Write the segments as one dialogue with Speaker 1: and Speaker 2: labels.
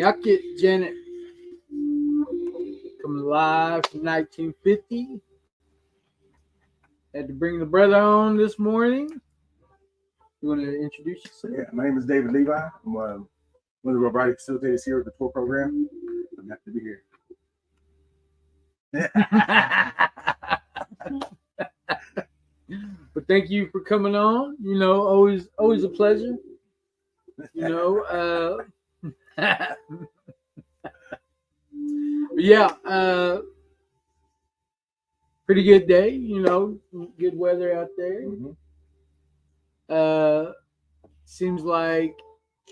Speaker 1: Yakit Janet coming live from 1950. Had to bring the brother on this morning. You want to introduce yourself?
Speaker 2: Yeah, my name is David Levi. I'm one of the robotic facilitators here at the tour program. I'm happy to be here.
Speaker 1: But thank you for coming on. You know, always a pleasure. You know, yeah, pretty good day. You know, good weather out there.
Speaker 2: Mm-hmm.
Speaker 1: Seems like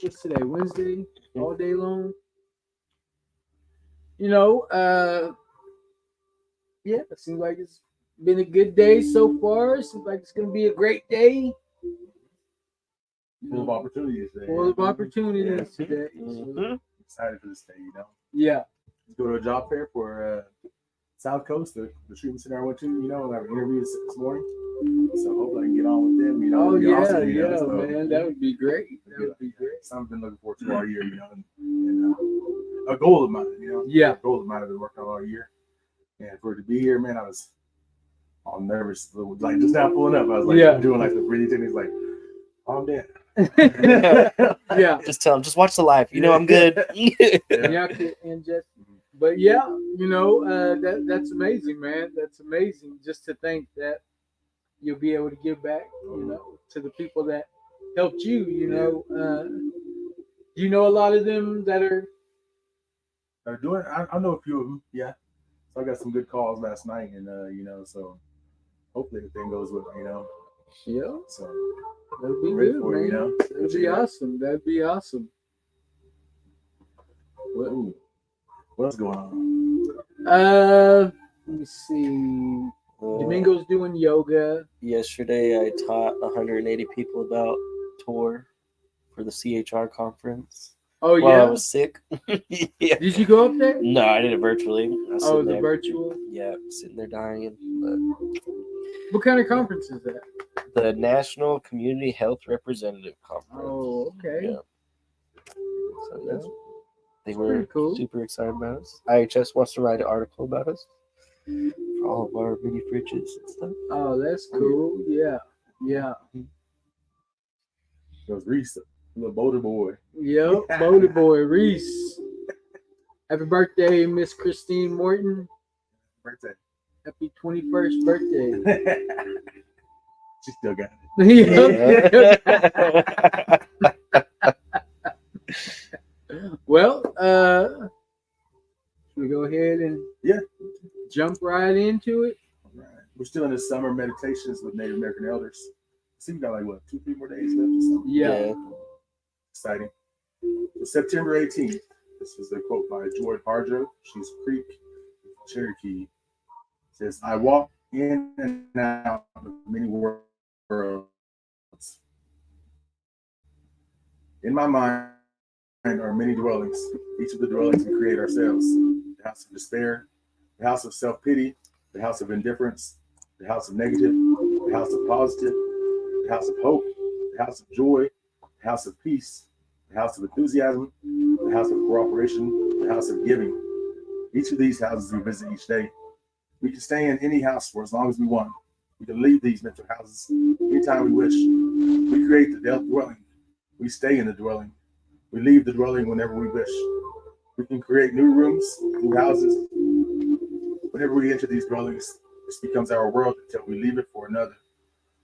Speaker 1: what's today? Wednesday, all day long. You know, yeah, it seems like it's been a good day so far. Seems like it's gonna be a great day.
Speaker 2: Full of opportunities today.
Speaker 1: Full of opportunities today.
Speaker 2: So excited for this day, you know.
Speaker 1: Yeah.
Speaker 2: Let's go to a job fair for South Coast, the treatment center I went to, you know, and I have an interview this morning. So hopefully I can get on with them, you know.
Speaker 1: Oh yeah,
Speaker 2: awesome, you
Speaker 1: yeah,
Speaker 2: know, so,
Speaker 1: man, that would be great. That would be great.
Speaker 2: Something I've been looking forward to all year, you know, and a goal of mine, you know.
Speaker 1: Yeah.
Speaker 2: A goal of mine I've been working on all year. And for it to be here, man, I was all nervous. Like just now pulling up, I was like doing like the breathing techniques, like, oh, I'm dead.
Speaker 1: Yeah.
Speaker 3: Just tell them, just watch the live. You know I'm good.
Speaker 1: But yeah, you know, that's amazing, man. That's amazing. Just to think that you'll be able to give back, you know, to the people that helped you. You know, you know a lot of them that are
Speaker 2: doing. I know a few of them. Yeah. So I got some good calls last night, and you know, so hopefully everything goes well, you know.
Speaker 1: Yeah.
Speaker 2: So
Speaker 1: that'd be good, man.
Speaker 2: You know?
Speaker 1: That'd be awesome. That'd be awesome.
Speaker 2: What's going on?
Speaker 1: Let me see. Domingo's doing yoga.
Speaker 3: Yesterday, I taught 180 people about tour for the CHR conference.
Speaker 1: Oh
Speaker 3: while
Speaker 1: yeah,
Speaker 3: I was sick.
Speaker 1: Yeah. Did you go up there?
Speaker 3: No, I did it virtually.
Speaker 1: The virtual.
Speaker 3: Yeah, sitting there dying. But...
Speaker 1: What kind of conference is that?
Speaker 3: The National Community Health Representative Conference.
Speaker 1: Oh, okay.
Speaker 3: Yeah. So
Speaker 1: That's
Speaker 3: they were
Speaker 1: cool.
Speaker 3: Super excited about us. IHS wants to write an article about us for all of our mini fridges and stuff.
Speaker 1: Oh, that's cool. Yeah. Yeah.
Speaker 2: It was Reese, little Boulder boy.
Speaker 1: Yep, Boulder boy, Reese. Happy birthday, Miss Christine Morton.
Speaker 2: Birthday.
Speaker 1: Happy 21st birthday.
Speaker 2: She still got it.
Speaker 1: Well, should we go ahead and jump right into it?
Speaker 2: All right. We're still in the summer meditations with Native American elders. See, we got like what, 2-3 more days left or something.
Speaker 1: Yeah.
Speaker 2: Exciting. So September 18th. This was a quote by Joy Harjo. She's Creek, Cherokee. It says, "I walk in and out of many worlds. In my mind are many dwellings. Each of the dwellings we create ourselves. The house of despair, the house of self-pity, the house of indifference, the house of negative, the house of positive, the house of hope, the house of joy, the house of peace, the house of enthusiasm, the house of cooperation, the house of giving. Each of these houses we visit each day. We can stay in any house for as long as we want. We can leave these mental houses anytime we wish. We create the dwelling. We stay in the dwelling. We leave the dwelling whenever we wish. We can create new rooms, new houses. Whenever we enter these dwellings, this becomes our world until we leave it for another.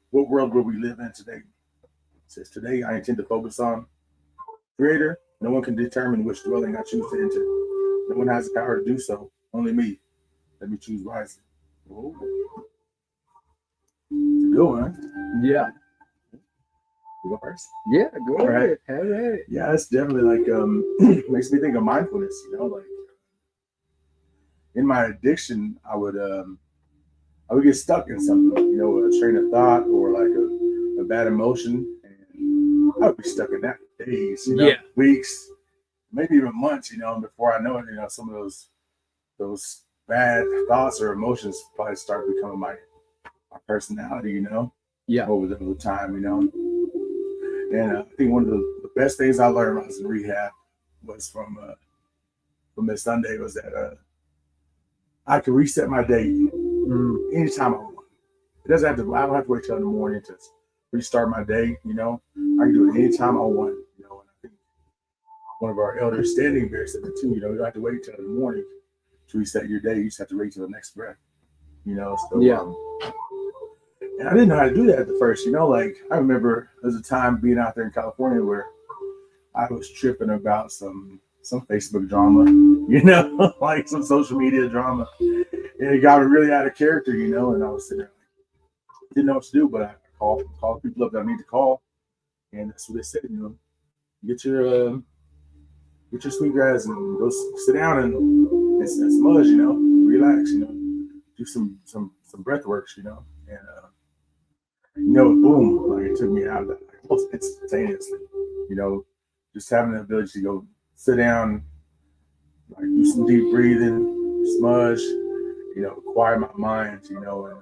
Speaker 2: What world will we live in today? It says, today I intend to focus on Creator. No one can determine which dwelling I choose to enter. No one has the power to do so, only me. Let me choose wisely. Whoa. It's a good one.
Speaker 1: Yeah.
Speaker 2: You go first?
Speaker 1: Yeah, go ahead.
Speaker 2: Right.
Speaker 1: Have at it.
Speaker 2: Yeah, it's definitely like makes me think of mindfulness, you know, like in my addiction, I would get stuck in something, you know, a train of thought or like a bad emotion, and I would be stuck in that for days, you know, weeks, maybe even months, you know, and before I know it, you know, some of those bad thoughts or emotions probably start becoming my personality, you know, over the time, you know. And I think one of the best things I learned when I was in rehab was from from this Sunday was that I could reset my day anytime I want. It doesn't have to. I don't have to wait till in the morning to restart my day. You know, I can do it anytime I want. You know, and I think one of our elders, Standing Bear, said that too. You know, you don't have to wait till the morning to reset your day. You just have to wait till the next breath. You know, so
Speaker 1: Yeah.
Speaker 2: And I didn't know how to do that at the first. You know, like I remember there was a time being out there in California where I was tripping about some Facebook drama, you know, like some social media drama. And it got me really out of character, you know, and I was sitting there like, didn't know what to do, but I called people up that I need to call. And that's what they said, you know, get your sweetgrass and go sit down and smudge, you know, relax, you know, do some breath works, you know. And you know, boom, like it took me out of that almost instantaneously, you know, just having the ability to go sit down, like do some deep breathing, smudge, you know, quiet my mind, you know, and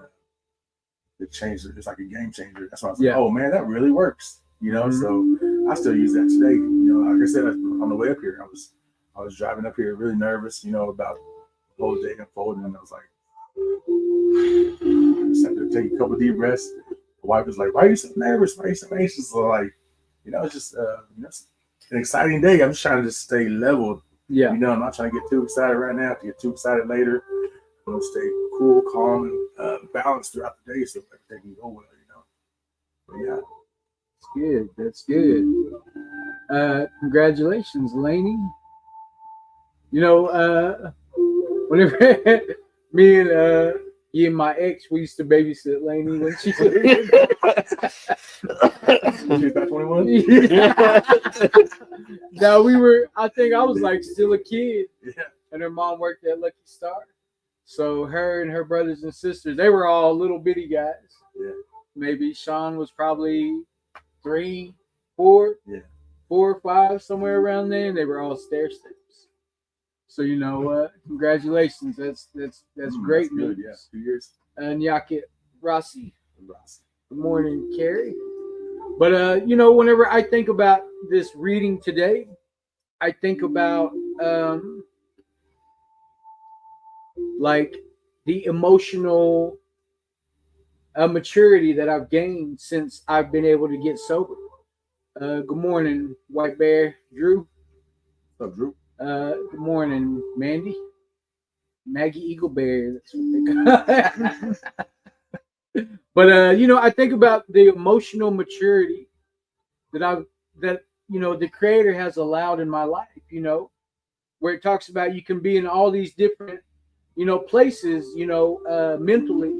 Speaker 2: it changed. It's like a game changer. That's why I was like, oh man, that really works, you know. So I still use that today. You know, like I said, on the way up here, I was driving up here really nervous, you know, about the whole day unfolding, and I was like, I just had to take a couple deep breaths. The wife was like, "Why are you so nervous? Why are you so anxious?" So like, you know, it's just you know, it's an exciting day. I'm just trying to just stay leveled.
Speaker 1: Yeah.
Speaker 2: You know, I'm not trying to get too excited right now. To get too excited later, I'm gonna stay cool, calm, and balanced throughout the day so everything can go well. You know. But yeah.
Speaker 1: That's good. Congratulations, Lainey. You know, whenever me and my ex, we used to babysit Lainey when she
Speaker 2: She was about 21.
Speaker 1: Now I think I was like still a kid, and her mom worked at Lucky Star. So her and her brothers and sisters, they were all little bitty guys.
Speaker 2: Yeah.
Speaker 1: Maybe Sean was probably 3, 4, 4 or 5, somewhere around there, and they were all stair steps. So you know, congratulations. That's great news.
Speaker 2: Yeah, 2 years.
Speaker 1: Nyaket Rossi. Good morning, Carrie. But you know, whenever I think about this reading today, I think about like the emotional maturity that I've gained since I've been able to get sober. Good morning, White Bear, Drew.
Speaker 2: What's up, Drew?
Speaker 1: Good morning, Mandy. Maggie Eagle Bear. That's what they call it. But you know, I think about the emotional maturity that you know the Creator has allowed in my life. You know, where it talks about you can be in all these different, you know, places. You know, mentally.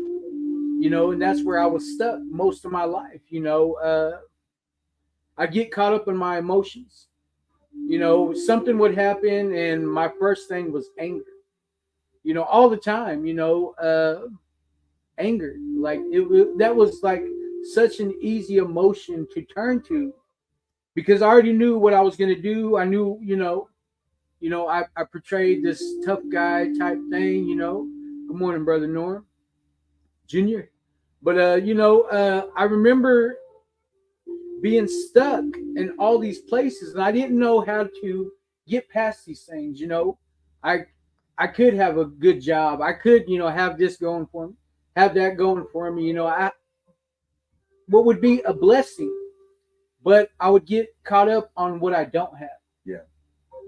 Speaker 1: You know, and that's where I was stuck most of my life. You know, I get caught up in my emotions. You know, something would happen, and my first thing was anger. You know, all the time. You know, anger. Like that was like such an easy emotion to turn to, because I already knew what I was going to do. I knew, you know, I portrayed this tough guy type thing. You know, good morning, brother Norm Jr. But you know, I remember being stuck in all these places, and I didn't know how to get past these things. You know, I could have a good job. I could, you know, have this going for me, have that going for me. You know, what would be a blessing, but I would get caught up on what I don't have.
Speaker 2: Yeah.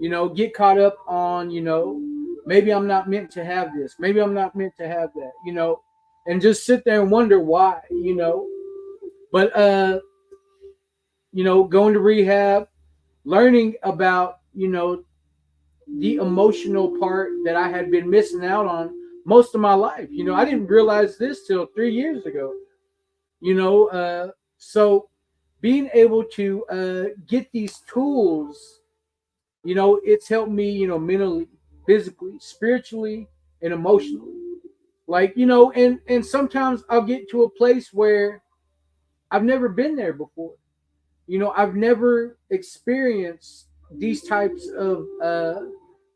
Speaker 1: You know, get caught up on, you know, maybe I'm not meant to have this. Maybe I'm not meant to have that. You know, and just sit there and wonder why. You know, but you know, going to rehab, learning about, you know, the emotional part that I had been missing out on most of my life. You know, I didn't realize this till 3 years ago. You know, so being able to get these tools, you know, it's helped me, you know, mentally, physically, spiritually, and emotionally. Like, you know, and sometimes I'll get to a place where I've never been there before. You know, I've never experienced these types of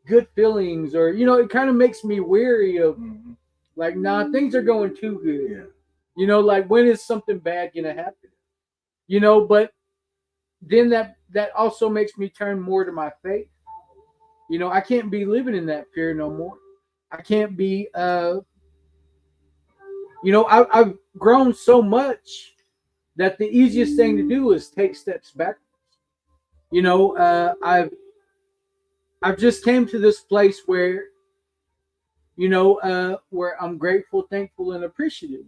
Speaker 1: good feelings, or, you know, it kind of makes me weary of like, nah, things are going too good.
Speaker 2: Yeah.
Speaker 1: You know, like, when is something bad gonna happen? You know, but then that also makes me turn more to my faith. You know, I can't be living in that fear no more. I can't be, I've grown so much that the easiest thing to do is take steps back. I've just came to this place where, where I'm grateful, thankful, and appreciative.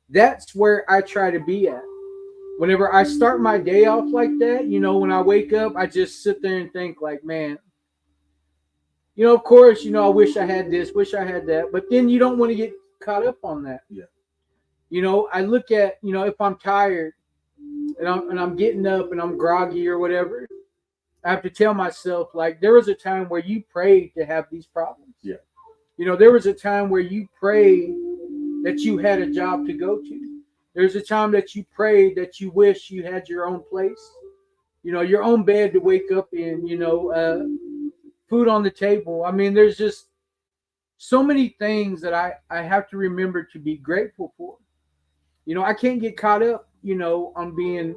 Speaker 1: That's where I try to be at. Whenever I start my day off like that, when I wake up, I just sit there and think like, man, of course, I wish I had this, wish I had that, but then you don't want to get caught up on that.
Speaker 2: Yeah.
Speaker 1: I look at, if I'm tired and I'm getting up and I'm groggy or whatever, I have to tell myself, like, there was a time where you prayed to have these problems.
Speaker 2: Yeah.
Speaker 1: There was a time where you prayed that you had a job to go to. There's a time that you prayed that you wish you had your own place, your own bed to wake up in, food on the table. I mean, there's just so many things that I have to remember to be grateful for. I can't get caught up, on being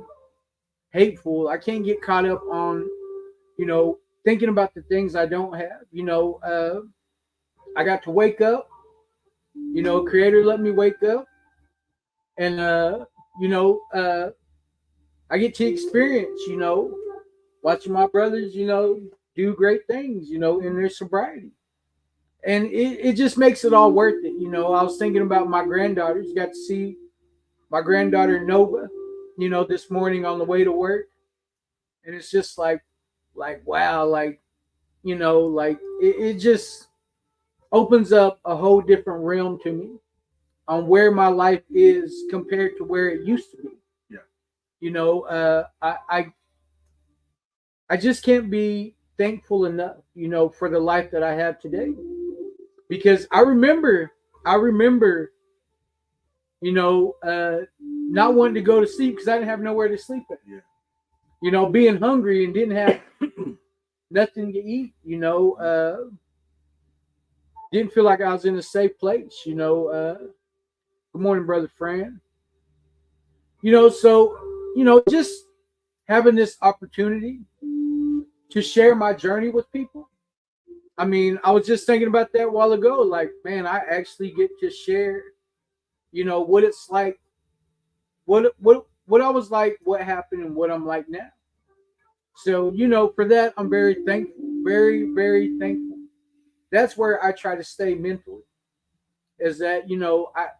Speaker 1: hateful. I can't get caught up on, thinking about the things I don't have. I got to wake up, Creator let me wake up. And, I get to experience, watching my brothers, do great things, in their sobriety. And it just makes it all worth it. I was thinking about my granddaughters, got to see my granddaughter Nova, this morning on the way to work. And it's just like, wow, it just opens up a whole different realm to me on where my life is compared to where it used to be.
Speaker 2: Yeah.
Speaker 1: I just can't be thankful enough, for the life that I have today. Because I remember, not wanting to go to sleep because I didn't have nowhere to sleep at.
Speaker 2: Yeah.
Speaker 1: Being hungry and didn't have nothing to eat, didn't feel like I was in a safe place, Good morning, Brother Fran. Just having this opportunity to share my journey with people. I mean, I was just thinking about that a while ago. Like, man, I actually get to share, what it's like, what I was like, what happened, and what I'm like now. So, for that, I'm very thankful, very, very thankful. That's where I try to stay mentally. Is that,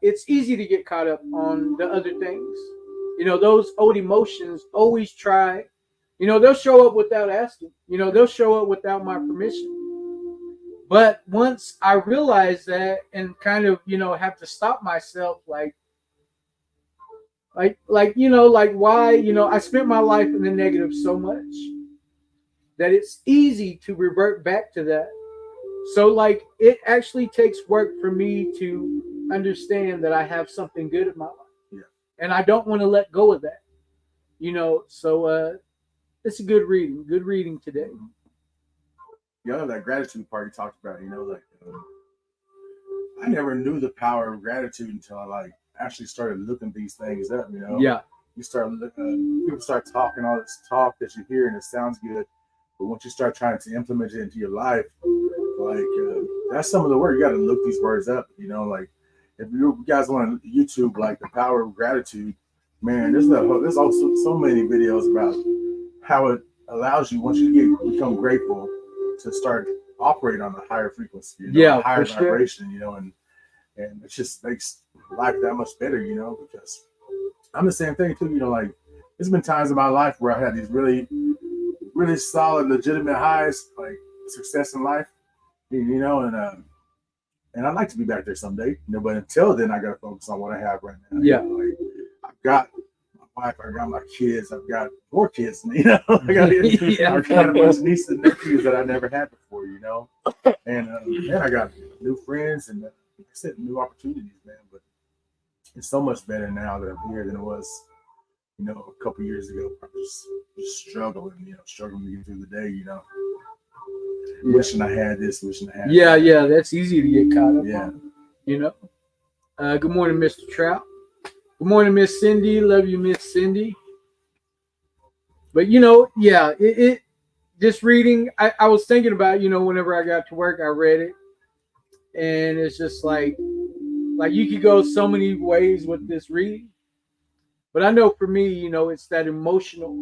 Speaker 1: it's easy to get caught up on the other things. Those old emotions always try, they'll show up without asking, they'll show up without my permission. But once I realize that and kind of, have to stop myself, like why, I spent my life in the negative so much that it's easy to revert back to that. So it actually takes work for me to understand that I have something good in my life.
Speaker 2: Yeah.
Speaker 1: And I don't want to let go of that. So it's a good reading today.
Speaker 2: That gratitude part you talked about, I never knew the power of gratitude until I actually started looking these things up,
Speaker 1: Yeah.
Speaker 2: You start looking, people start talking all this talk that you hear and it sounds good, but once you start trying to implement it into your life, that's some of the work. You got to look these words up, if you guys want to YouTube the power of gratitude, man, there's also so many videos about how it allows you, once you become grateful, to start operating on a higher frequency, a higher vibration, and it just makes life that much better, because I'm the same thing too, there's been times in my life where I had these really, really solid, legitimate highs, like success in life, and I'd like to be back there someday, but until then, I got to focus on what I have right now.
Speaker 1: Yeah.
Speaker 2: I've got my wife, I got my kids, I've got more kids, I got a bunch of nieces and nephews that I never had before, and then I got new friends and, like I said, new opportunities, man. But it's so much better now that I'm here than it was, a couple years ago. I was just struggling to get through the day, wishing I had this, wishing I had that.
Speaker 1: Yeah, that's easy to get caught up
Speaker 2: on.
Speaker 1: Good morning, Mr. Trout. Good morning, Miss Cindy. Love you, Miss Cindy. But just reading. I was thinking about, whenever I got to work, I read it, and it's just like you could go so many ways with this reading. But I know for me, it's that emotional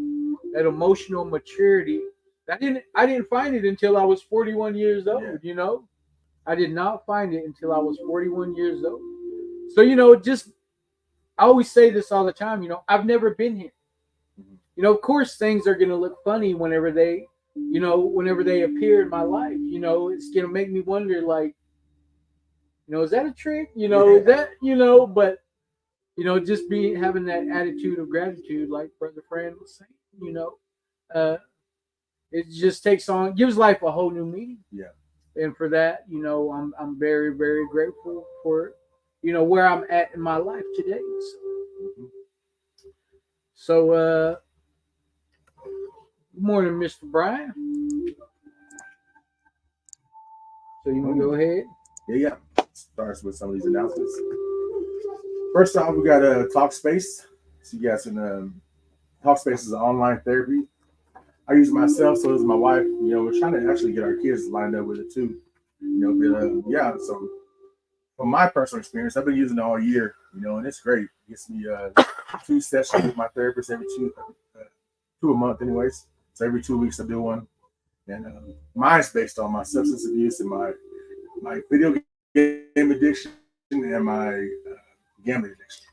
Speaker 1: maturity. I didn't find it until I was 41 years old.
Speaker 2: Yeah.
Speaker 1: I did not find it until I was 41 years old. So just I always say this all the time. I've never been here. Of course, things are gonna look funny whenever they appear in my life. It's gonna make me wonder, like, is that a trick? Is that But just having that attitude of gratitude, like Brother Fran was saying, it just gives life a whole new meaning.
Speaker 2: Yeah.
Speaker 1: And for that, I'm very, very grateful for, where I'm at in my life today. So, good morning, Mr. Brian. So you want to go ahead?
Speaker 2: Yeah. Starts with some of these announcements. First off, we got a Talkspace. So you guys can Talkspace is an online therapy. I use it myself, so does my wife. We're trying to actually get our kids lined up with it too. So from my personal experience, I've been using it all year, and it's great. It gets me 2 sessions with my therapist every two a month anyways. So every 2 weeks I do one. And mine's based on my substance abuse and my video game addiction and my gambling addiction.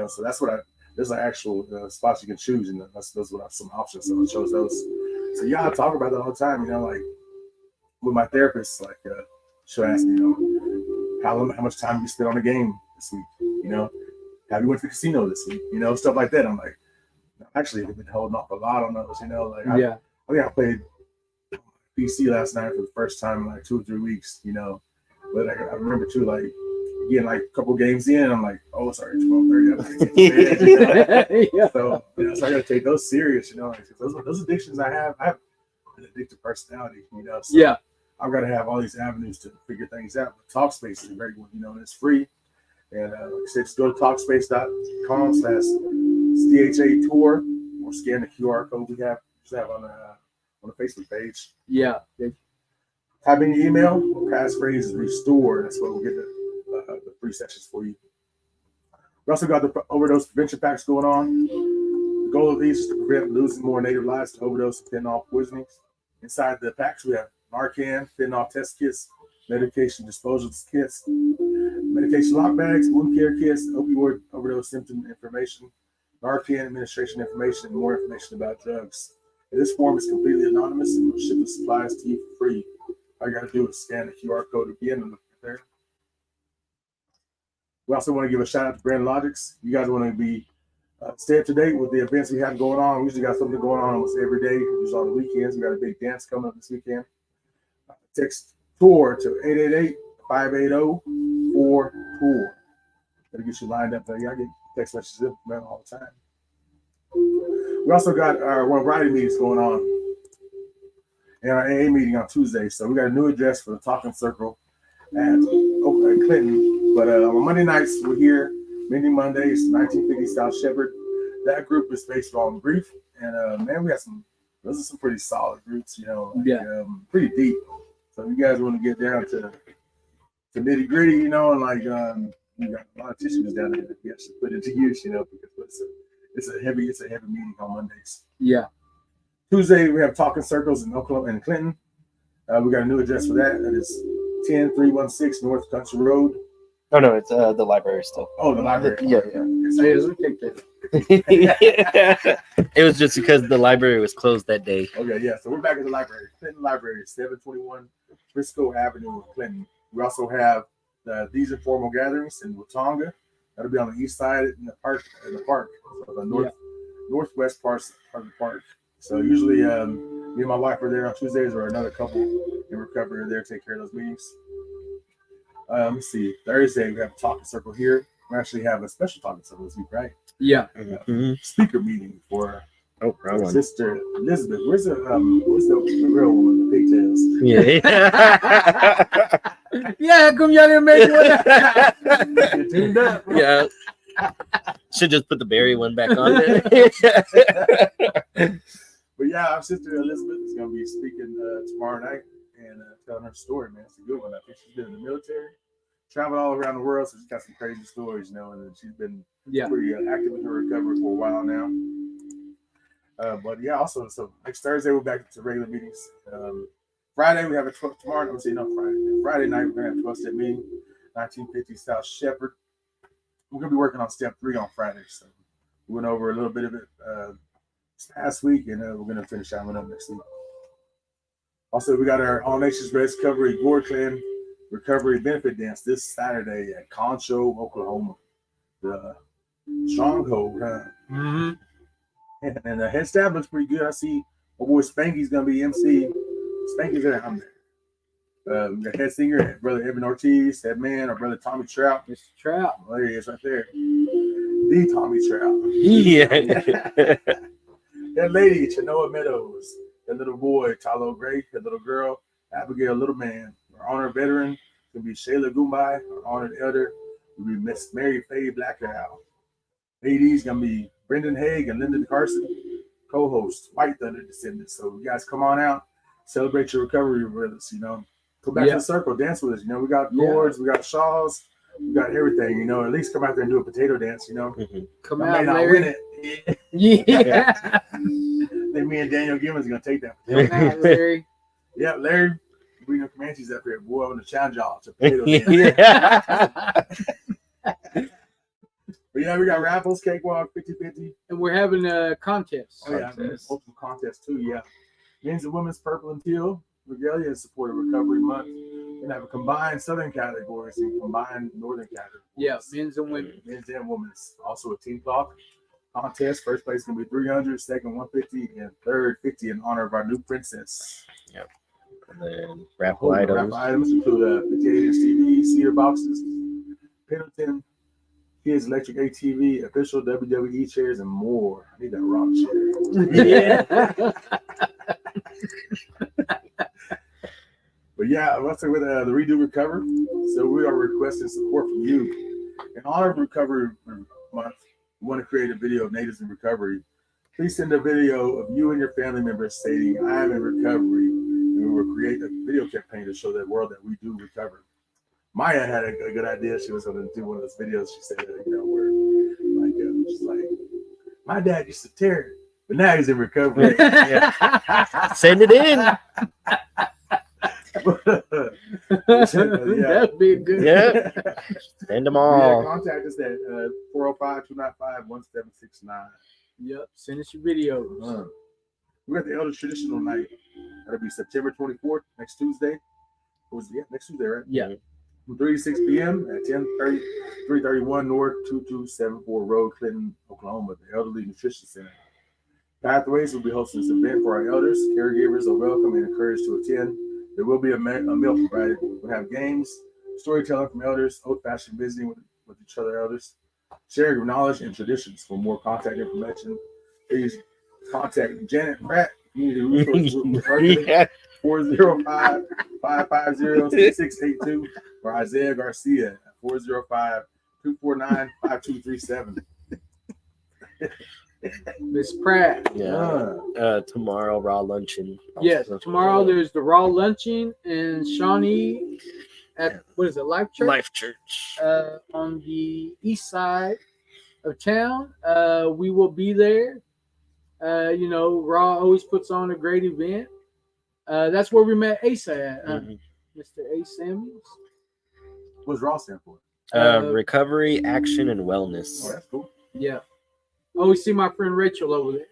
Speaker 2: So that's what there's an actual spots you can choose, and those are some options. So I chose those. So I talk about that all the time. Like with my therapist, like she'll ask me, how much time you spent on the game this week? Have you went to the casino this week? Stuff like that. I'm like, actually, I've been holding off a lot on those. I think I played PC last night for the first time in like 2 or 3 weeks. But I remember too, like, getting like a couple games in, I'm like, oh, sorry, 12:30.
Speaker 1: Yeah.
Speaker 2: So I got to take those serious. Like, those addictions I have an addictive personality. So
Speaker 1: yeah.
Speaker 2: I've got to have all these avenues to figure things out. But Talkspace is a great one. And it's free. And like I said, just go to Talkspace.com/CHA tour or scan the QR code we have on the Facebook page.
Speaker 1: Yeah.
Speaker 2: Type in your email, passphrase is restore. That's what we'll get the free sessions for you. We also got the overdose prevention packs going on. The goal of these is to prevent losing more native lives to overdose and fentanyl poisonings. Inside the packs, we have Narcan, fentanyl test kits, medication disposal kits, medication lock bags, wound care kits, opioid overdose symptom information, Narcan administration information, and more information about drugs. And this form is completely anonymous and will ship the supplies to you for free. All you got to do is scan the QR code again and look there. We also want to give a shout out to Brand Logics. You guys want to be stay up to date with the events we have going on. We usually got something going on almost every day. Usually on the weekends. We got a big dance coming up this weekend. Text TOUR to 888-580-4TOUR. That'll get you lined up. I get text messages all the time. We also got our one variety meetings going on, and our AA meeting on Tuesday. So we got a new address for the Talking Circle at Clinton. But on Monday nights, we're here. Many Mondays, 1950 South Shepherd. That group is based on grief. And man, those are some pretty solid groups, pretty deep. So if you guys want to get down to nitty gritty, and like, you got a lot of tissues down there that you actually put into use, because it's a heavy meeting on Mondays.
Speaker 1: Yeah.
Speaker 2: Tuesday, we have Talking Circles in Oklahoma and Clinton. We got a new address for that. That is 10316 North Country Road.
Speaker 3: Oh, no, it's the library still.
Speaker 2: Oh, the library.
Speaker 3: Yeah. It was just because the library was closed that day.
Speaker 2: Okay, yeah. So we're back at the library. Clinton Library, 721 Frisco Avenue, Clinton. We also have these informal gatherings in Watonga. That'll be on the east side in the park. So the northwest part of the park. So usually, me and my wife are there on Tuesdays, or another couple in recovery are there to take care of those meetings. Let's see. Thursday, we have a Talking Circle here. We actually have a special Talking Circle this week, right?
Speaker 1: Yeah.
Speaker 2: Speaker meeting for
Speaker 3: wrong one.
Speaker 2: Sister Elizabeth. Where's the real one with the pigtails?
Speaker 3: Yeah.
Speaker 1: Yeah, how come y'all didn't make it?
Speaker 2: You tuned up.
Speaker 3: Yeah. Should just put the berry one back on there.
Speaker 2: But yeah, our sister Elizabeth is going to be speaking tomorrow night and telling her story, man. It's a good one. I think she's been in the military, traveled all around the world, so she's got some crazy stories, you know, and she's been pretty active in her recovery for a while now. But yeah, also, so next Thursday, we're back to regular meetings. Friday, we have a 12, tomorrow, I'm saying no, Friday night, we're going to have a 12-step meeting, 1950 South Shepherd. We're going to be working on step 3 on Friday. So we went over a little bit of it this past week, and we're going to finish that one up next week. Also, we got our All Nations Rest Recovery Gore Clan Recovery Benefit Dance this Saturday at Concho, Oklahoma. The Stronghold, huh?
Speaker 1: Mm-hmm.
Speaker 2: And the head staff looks pretty good. I see my boy Spanky's going to be MC. Spanky's there. I'm there. The head singer, Brother Evan Ortiz, head man, our brother Tommy Trout.
Speaker 1: Mr. Trout.
Speaker 2: Oh, there he is right there. The Tommy Trout.
Speaker 3: Yeah.
Speaker 2: That lady, Chenoa Meadows. That little boy, Talo Gray. That little girl, Abigail Little Man. Our honored veteran will be Shayla Gumbai. Our honored elder will be Miss Mary Faye Blackow. Ladies going to be Brendan Haig and Lyndon Carson. Co-host, White Thunder Descendants. So you guys come on out, celebrate your recovery with us, you know. Come back to the circle, dance with us. You know, we got gourds, we got shawls, we got everything. You know, at least come out there and do a potato dance. You know,
Speaker 1: Come
Speaker 2: I
Speaker 1: out,
Speaker 2: may not
Speaker 1: Larry.
Speaker 2: win it.
Speaker 1: Yeah.
Speaker 2: Then me and Daniel Gibbons are gonna take that.
Speaker 1: Come out, Larry.
Speaker 2: Yeah, Larry, bring the Comanches up here. Boy, I want to challenge y'all to potato dance. But yeah, we got raffles, cakewalk, 50-50.
Speaker 1: And we're having a contest.
Speaker 2: Oh yeah, multiple contests too. Yeah, men's and women's purple and teal regalia in support of Recovery Month. And have a combined southern categories and combined northern categories.
Speaker 1: Yeah, men's and women.
Speaker 2: Men's and women's. Also a team talk contest. First place is gonna be 300, second 150, and third 50 in honor of our new princess.
Speaker 3: Yep. And then raffle items.
Speaker 2: Raffle items include 58-inch TV, cedar boxes, Pendleton, Kids Electric ATV, official WWE chairs, and more. I need that rock chair. But yeah, let's start with the Redo Recover. So we are requesting support from you. In honor of Recovery Month, we want to create a video of natives in recovery. Please send a video of you and your family members stating, I am in recovery. And we will create a video campaign to show the world that we do recover. Maya had a good idea. She was going to do one of those videos. She said, you know, where like, she's like, my dad used to tear it, but now he's in recovery.
Speaker 3: Send it in.
Speaker 1: That'd be good.
Speaker 3: Yeah. Send them all.
Speaker 2: Contact us at 405-295-1769.
Speaker 1: Yep. Send us your videos.
Speaker 2: We got the Elder Traditional Night. That'll be September 24th, next Tuesday. Next Tuesday, right?
Speaker 1: Yeah.
Speaker 2: From 3 to 6 p.m. at 331 North 2274 Road, Clinton, Oklahoma, the Elderly Nutrition Center. Pathways will be hosting this event for our elders. Caregivers are welcome and encouraged to attend. There will be a meal provided. We'll have games, storytelling from elders, old-fashioned visiting with each other elders, sharing of knowledge and traditions. For more contact information, please contact Janet Pratt, Community Resource Group, 405-550-6682, or Isaiah Garcia at 405-249-5237.
Speaker 1: Miss Pratt.
Speaker 3: Yeah. Tomorrow, raw luncheon.
Speaker 1: Yes, tomorrow there's the raw luncheon in Shawnee at what is it, Life Church?
Speaker 3: Life Church.
Speaker 1: On the east side of town. We will be there. You know, Raw always puts on a great event. That's where we met Asa at, Mr. A. Samuels.
Speaker 2: What's Raw stand for?
Speaker 3: Recovery, action, and wellness.
Speaker 2: Oh, that's cool.
Speaker 1: Yeah. Always see my friend Rachel over there.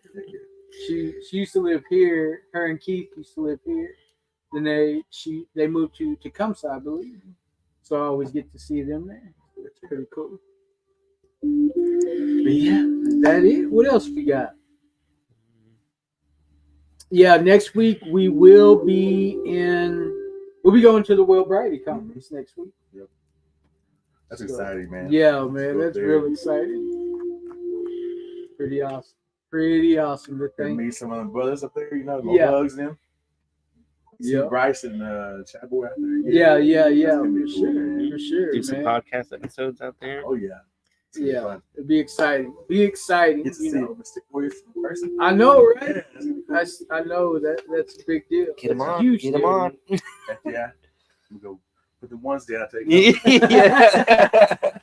Speaker 1: She used to live here. Her and Keith used to live here. Then they moved to Tecumseh, I believe. So I always get to see them there. That's pretty cool. But yeah, is that it? What else we got? Yeah, next week we'll be going to the Will Brady conference next week.
Speaker 2: Yep. That's exciting, man.
Speaker 1: Yeah, man, that's real exciting. Pretty awesome. Pretty awesome to think.
Speaker 2: Meet some of the brothers up there, you know, go hugs them. See Bryce and Chad Boy out there.
Speaker 1: Yeah. For sure.
Speaker 3: Do some podcast episodes out there.
Speaker 2: Oh yeah. It's gonna be
Speaker 1: Yeah,
Speaker 2: fun.
Speaker 1: it'd be exciting. Be exciting.
Speaker 2: Get to
Speaker 1: You
Speaker 2: see
Speaker 1: know.
Speaker 2: Mr. Boyce in person.
Speaker 1: I know, right?
Speaker 2: Yeah, that's gonna be cool.
Speaker 1: I know that's a big deal.
Speaker 3: Get him
Speaker 1: That's a
Speaker 3: on.
Speaker 1: huge
Speaker 3: Get him
Speaker 1: deal.
Speaker 3: on.
Speaker 2: Heck yeah. We go put the ones down. Take them.
Speaker 3: Yeah.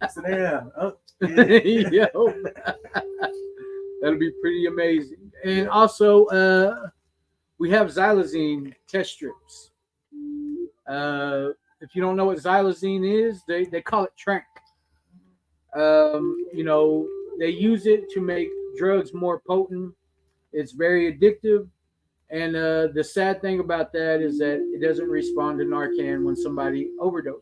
Speaker 2: Sit down. Oh,
Speaker 1: Yo, that'll be pretty amazing. And also, we have xylazine test strips. If you don't know what xylazine is, they call it Trank. You know, they use it to make drugs more potent. It's very addictive. And the sad thing about that is that it doesn't respond to Narcan when somebody overdoses.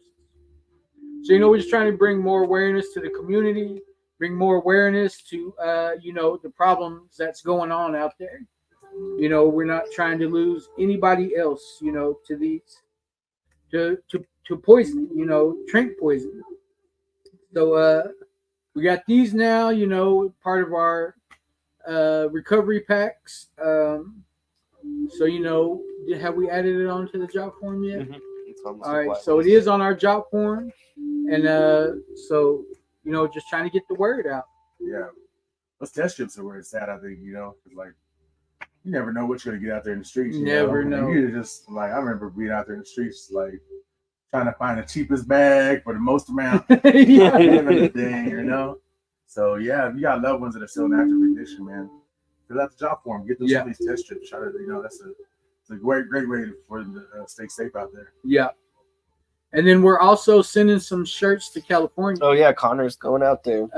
Speaker 1: So, you know, we're just trying to bring more awareness to the community, bring more awareness to, you know, the problems that's going on out there. You know, we're not trying to lose anybody else, you know, to these, to poisoning, you know, Trank poisoning. So, we got these now, you know, part of our recovery packs. So, you know, have we added it onto the job form yet?
Speaker 3: Mhm. It's on the
Speaker 1: All right,
Speaker 3: supply
Speaker 1: so it
Speaker 3: list.
Speaker 1: is on our job form, and so you know, just trying to get the word out.
Speaker 2: yeah. Those test strips are where it's at, I think, you know, 'cause, like, you never know what you're gonna get out there in the streets. You
Speaker 1: Never
Speaker 2: know.
Speaker 1: know.
Speaker 2: And you're just like, I remember being out there in the streets, like trying to find the cheapest bag for the most amount at the
Speaker 1: Yeah.
Speaker 2: end of the day, you know. So yeah, if you got loved ones that are still in active ignition, man, fill out the job form, get those
Speaker 1: Yeah.
Speaker 2: some of these test strips. Try to, you know, it's a great way for them to stay safe out there.
Speaker 1: Yeah. And then we're also sending some shirts to California.
Speaker 3: Oh yeah, Connor's going out there.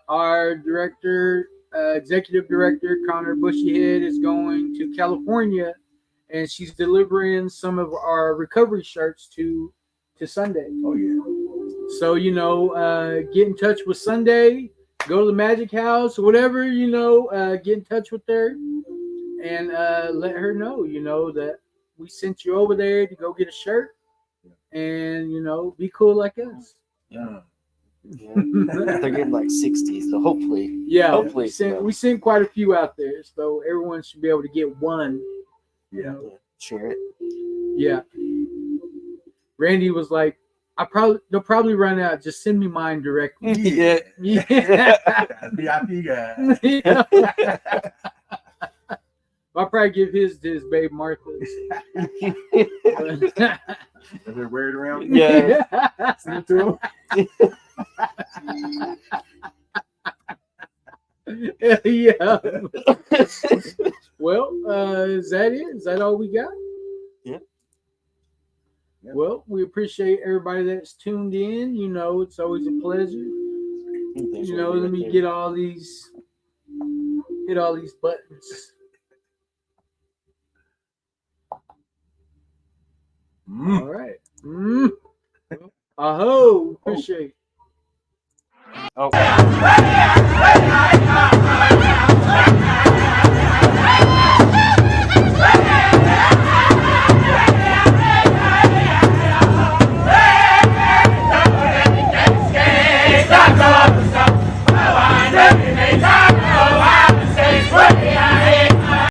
Speaker 1: Our director, executive director, Connor Bushyhead, is going to California, and she's delivering some of our recovery shirts to Sunday.
Speaker 2: Oh yeah.
Speaker 1: So, you know, get in touch with Sunday, go to the Magic House, whatever, you know, get in touch with her and let her know, you know, that we sent you over there to go get a shirt and, you know, be cool like us.
Speaker 2: Yeah.
Speaker 3: Yeah. They're getting like 60, so hopefully.
Speaker 1: Yeah,
Speaker 3: Hopefully
Speaker 1: we sent quite a few out there, so everyone should be able to get one.
Speaker 2: Yeah.
Speaker 3: Share it.
Speaker 1: Yeah. Randy was like, they'll probably run out. Just send me mine directly.
Speaker 3: Yeah.
Speaker 1: Yeah.
Speaker 2: VIP guy.
Speaker 1: Yeah. I'll probably give his to his babe Martha.
Speaker 2: If they're wearing around,
Speaker 3: Yeah.
Speaker 2: send it to them.
Speaker 1: Yeah. Well, is that it? Is that all we got?
Speaker 3: Yeah.
Speaker 2: Yeah.
Speaker 1: Well, we appreciate everybody that's tuned in. You know, it's always a pleasure.
Speaker 3: Thanks
Speaker 1: You
Speaker 3: for
Speaker 1: know,
Speaker 3: being
Speaker 1: let me
Speaker 3: there.
Speaker 1: hit all these buttons.
Speaker 2: Mm.
Speaker 1: All right. Aho, appreciate it.
Speaker 3: Oh.